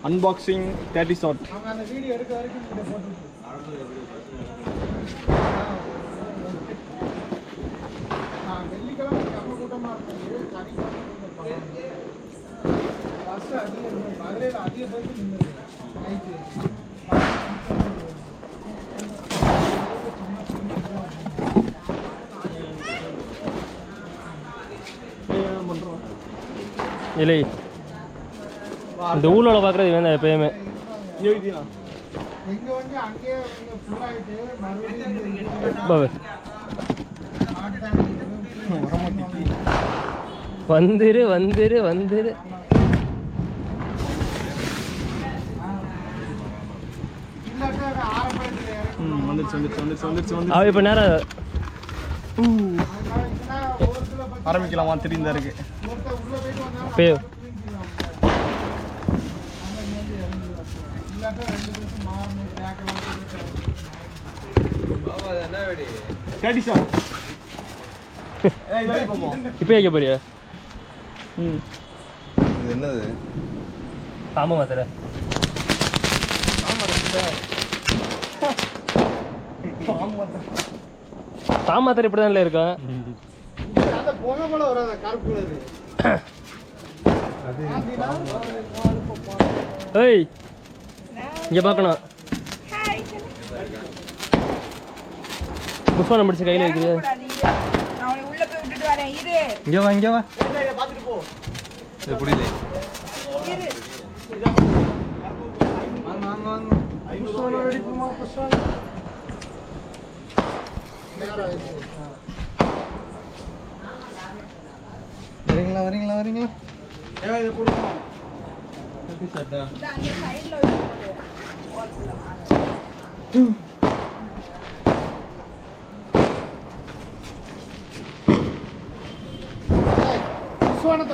Unboxing 30 shot. இல்லை இந்த ஊழல பார்க்குறது வேண்டாம் எப்பயுமே. வந்துரு வந்துரு வந்துரு. இப்போ நேரம் ஆரம்பிக்கலாமா? தெரியுதா இருக்கு அப்பயோ இப்போ வைக்க போறியா? இது என்னது? தாம மாத்திரை. தாம மாத்திரை இப்படி தான் இருக்கா? ஏய் இங்க பார்க்கணும். புஷ்பா முடிச்சு கையில் வைக்கிறியா? இங்க வா இங்க வா. இது புரியல. வரீங்களா வரீங்களா வரீங்களா? இது கொடுக்கணும்.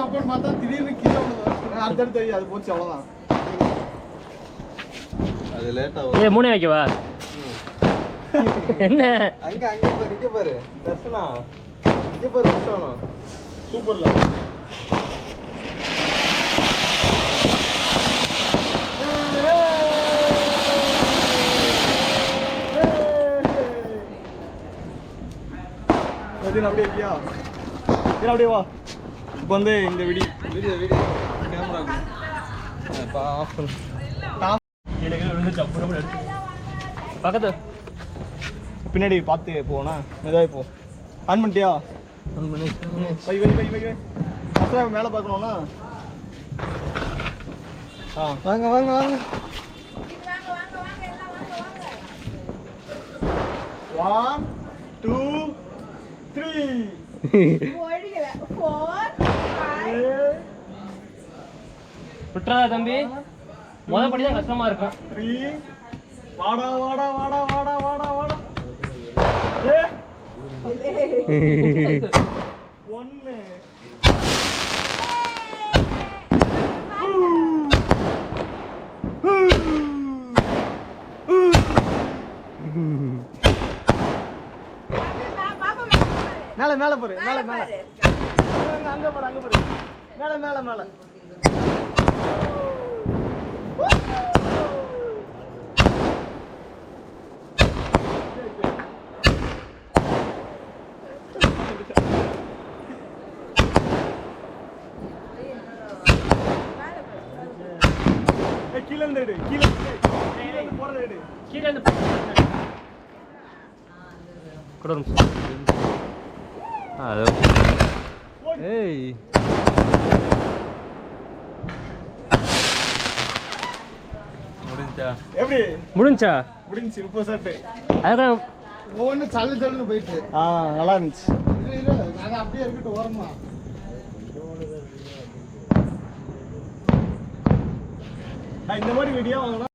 அப்பன்னு பார்த்தா திடீர்னு கீழே அடுத்தடுத்து அது போச்சு, அவ்வளோதான். அது லேட்டா ஏ மூணே வைக்கவா? என்ன அங்க அங்க பாரு, இங்க பாரு தர்ஷனா, இங்க பாரு தர்ஷனா. சூப்பர்ல. அப்படியே இருக்கியா? அப்படியே வா. இப்போ வந்து இந்த வீடியோ கேமரா பக்கத்து பின்னாடி பார்த்து போனா மெதுவாக போ. ஆன் பண்ணிட்டியா? ஆன் பண்ணி வை வை வை வை வை. அப்புறம் மேலே பார்க்கணும்னா வாங்க வாங்க வாங்க. 1 2 3 விட்டுறா தம்பி, முதல் படி தான் கஷ்டமா இருக்கும். 3 வாடா வாடா வாடா வாடா வாடா வாடா. 1 மேல மேல போரு, மேல மேல அங்க போரு, அங்க போரு, மேல மேல மேல. கீழே இருந்து எடு, கீழே இருந்து போறத எடு, கீழே இருந்து கூட ஏய் முடிஞ்சா? எப்படி முடிஞ்சா? முடிஞ்சு. இப்போ சாப்பிட்டு அதான் ஒவ்வொன்று சல்லு சல்லுன்னு போயிட்டு நல்லா இருந்துச்சு. அது அப்படியே இருக்கட்டும் ஓரமா. இந்த மாதிரி வீடியோ வாங்கினா